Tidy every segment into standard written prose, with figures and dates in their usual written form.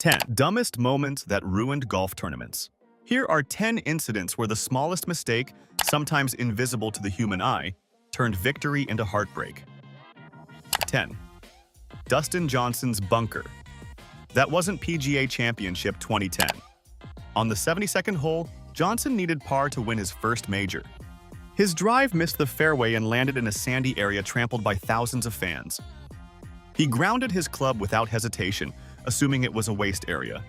10. Dumbest moments that ruined golf tournaments. Here are 10 incidents where the smallest mistake, sometimes invisible to the human eye, turned victory into heartbreak. 10. Dustin Johnson's bunker. That wasn't PGA Championship 2010. On the 72nd hole, Johnson needed par to win his first major. His drive missed the fairway and landed in a sandy area trampled by thousands of fans. He grounded his club without hesitation, assuming it was a waste area.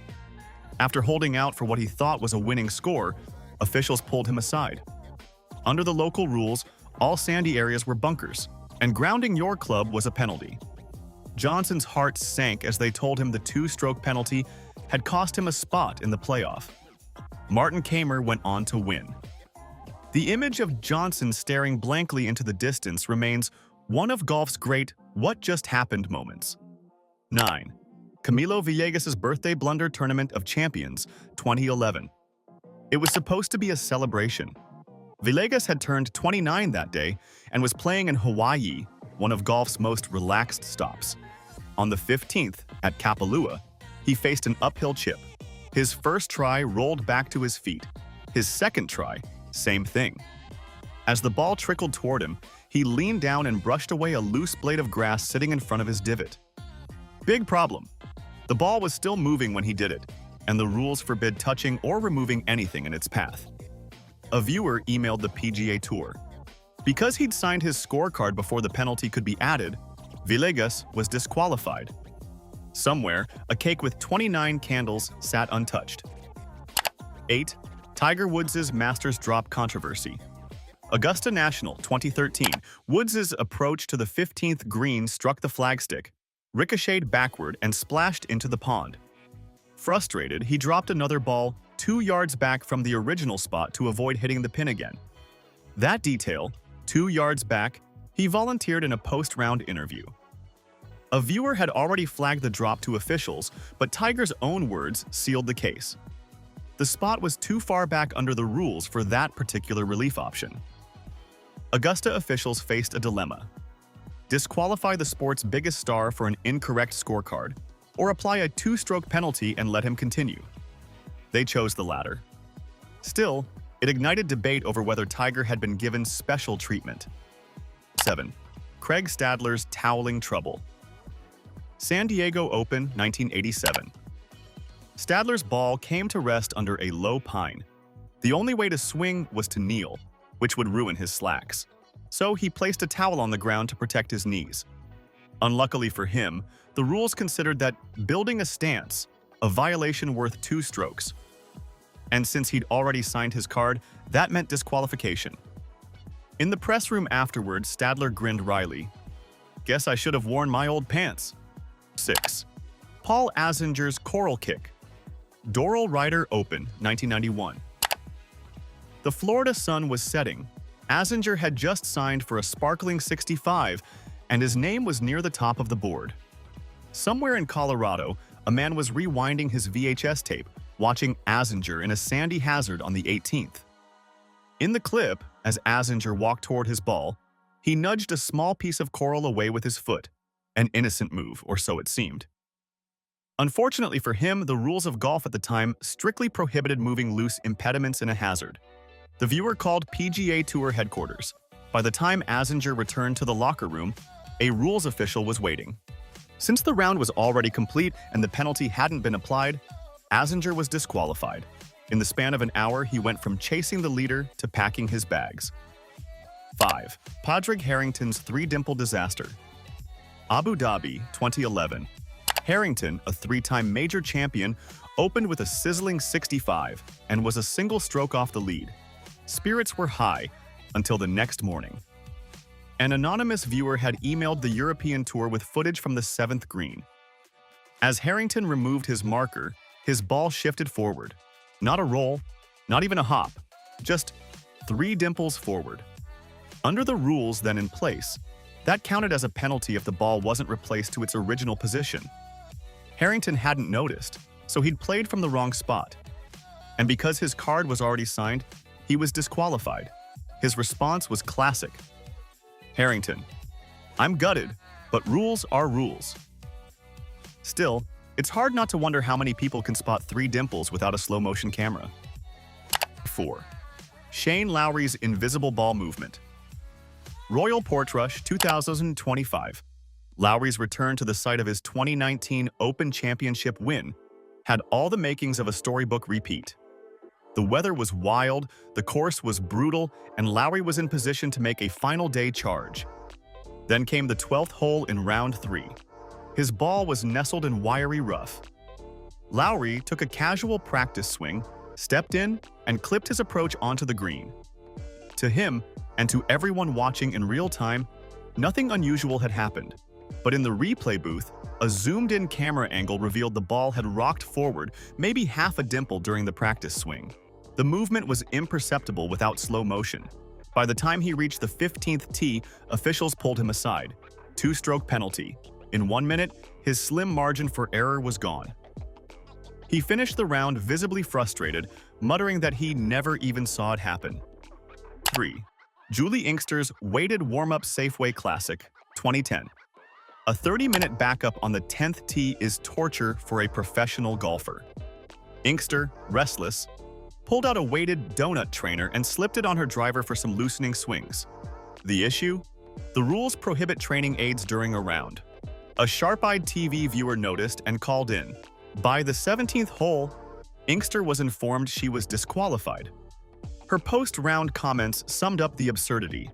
After holding out for what he thought was a winning score, officials pulled him aside. Under the local rules, all sandy areas were bunkers, and grounding your club was a penalty. Johnson's heart sank as they told him the two-stroke penalty had cost him a spot in the playoff. Martin Kaymer went on to win. The image of Johnson staring blankly into the distance remains one of golf's great "what just happened" moments. 9. Camilo Villegas' birthday blunder Tournament of Champions 2011. It was supposed to be a celebration. Villegas had turned 29 that day and was playing in Hawaii, one of golf's most relaxed stops. On the 15th, at Kapalua, he faced an uphill chip. His first try rolled back to his feet. His second try, same thing. As the ball trickled toward him, he leaned down and brushed away a loose blade of grass sitting in front of his divot. Big problem. The ball was still moving when he did it, and the rules forbid touching or removing anything in its path. A viewer emailed the PGA Tour. Because he'd signed his scorecard before the penalty could be added, Villegas was disqualified. Somewhere, a cake with 29 candles sat untouched. 8. Tiger Woods' Masters drop controversy. Augusta National, 2013. Woods' approach to the 15th green struck the flagstick, ricocheted backward, and splashed into the pond. Frustrated, he dropped another ball 2 yards back from the original spot to avoid hitting the pin again. That detail, 2 yards back, he volunteered in a post-round interview. A viewer had already flagged the drop to officials, but Tiger's own words sealed the case. The spot was too far back under the rules for that particular relief option. Augusta officials faced a dilemma: disqualify the sport's biggest star for an incorrect scorecard, or apply a two-stroke penalty and let him continue. They chose the latter. Still, it ignited debate over whether Tiger had been given special treatment. 7. Craig Stadler's toweling trouble. San Diego Open, 1987. Stadler's ball came to rest under a low pine. The only way to swing was to kneel, which would ruin his slacks. So he placed a towel on the ground to protect his knees. Unluckily for him, the rules considered that building a stance, a violation worth 2 strokes. And since he'd already signed his card, that meant disqualification. In the press room afterwards, Stadler grinned wryly. "Guess I should have worn my old pants." 6. Paul Azinger's coral kick. Doral Ryder Open, 1991. The Florida sun was setting. Azinger had just signed for a sparkling 65, and his name was near the top of the board. Somewhere in Colorado, a man was rewinding his VHS tape, watching Azinger in a sandy hazard on the 18th. In the clip, as Azinger walked toward his ball, he nudged a small piece of coral away with his foot. An innocent move, or so it seemed. Unfortunately for him, the rules of golf at the time strictly prohibited moving loose impediments in a hazard. The viewer called PGA Tour headquarters. By the time Azinger returned to the locker room, a rules official was waiting. Since the round was already complete and the penalty hadn't been applied, Azinger was disqualified. In the span of an hour, he went from chasing the leader to packing his bags. 5. Padraig Harrington's three-dimple disaster. Abu Dhabi, 2011. Harrington, a 3-time major champion, opened with a sizzling 65 and was a single stroke off the lead. Spirits were high until the next morning. An anonymous viewer had emailed the European Tour with footage from the 7th green. As Harrington removed his marker, his ball shifted forward. Not a roll, not even a hop, just 3 dimples forward. Under the rules then in place, that counted as a penalty if the ball wasn't replaced to its original position. Harrington hadn't noticed, so he'd played from the wrong spot. And because his card was already signed, he was disqualified. His response was classic. "Harrington, I'm gutted, but rules are rules." Still, It's hard not to wonder how many people can spot three dimples without a slow-motion camera. 4. Shane Lowry's invisible ball movement. Royal Portrush 2025. Lowry's return to the site of his 2019 Open Championship win had all the makings of a storybook repeat. The weather was wild, the course was brutal, and Lowry was in position to make a final day charge. Then came the 12th hole in round 3. His ball was nestled in wiry rough. Lowry took a casual practice swing, stepped in, and clipped his approach onto the green. To him, and to everyone watching in real time, nothing unusual had happened. But in the replay booth, a zoomed-in camera angle revealed the ball had rocked forward maybe half a dimple during the practice swing. The movement was imperceptible without slow motion. By the time he reached the 15th tee, officials pulled him aside. 2-stroke penalty. In 1 minute, his slim margin for error was gone. He finished the round visibly frustrated, muttering that he never even saw it happen. 3. Julie Inkster's weighted warm-up Safeway Classic, 2010. A 30-minute backup on the 10th tee is torture for a professional golfer. Inkster, restless, pulled out a weighted donut trainer and slipped it on her driver for some loosening swings. The issue? The rules prohibit training aids during a round. A sharp-eyed TV viewer noticed and called in. By the 17th hole, Inkster was informed she was disqualified. Her post-round comments summed up the absurdity.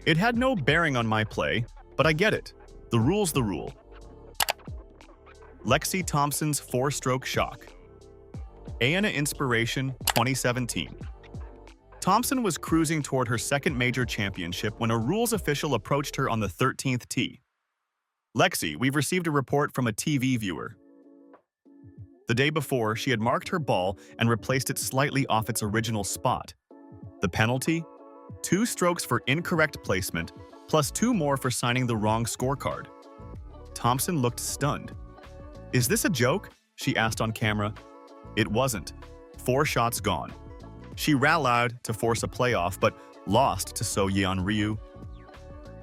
"It had no bearing on my play, but I get it. The rule's the rule." Lexi Thompson's 4-stroke shock. Aena Inspiration 2017. Thompson was cruising toward her second major championship when a rules official approached her on the 13th tee. "Lexi, we've received a report from a TV viewer." The day before, she had marked her ball and replaced it slightly off its original spot. The penalty? 2 strokes for incorrect placement, plus 2 more for signing the wrong scorecard. Thompson looked stunned. "Is this a joke?" she asked on camera. It wasn't. 4 shots gone. She rallied to force a playoff, but lost to So Yeon Ryu.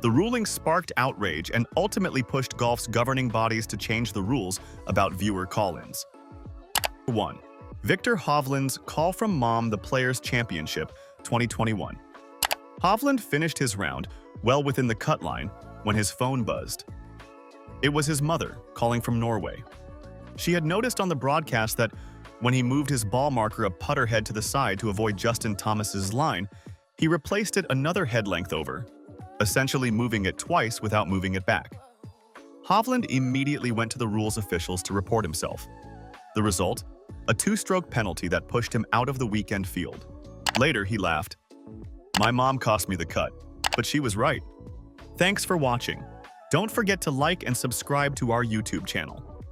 The ruling sparked outrage and ultimately pushed golf's governing bodies to change the rules about viewer call-ins. 1. Victor Hovland's Call from Mom the Players' Championship 2021. Hovland finished his round well within the cut line when his phone buzzed. It was his mother calling from Norway. She had noticed on the broadcast that when he moved his ball marker a putter head to the side to avoid Justin Thomas's line, he replaced it another head length over, essentially moving it twice without moving it back. Hovland immediately went to the rules officials to report himself. The result? A 2-stroke penalty that pushed him out of the weekend field. Later, he laughed. "My mom cost me the cut, but she was right." Thanks for watching. Don't forget to like and subscribe to our YouTube channel.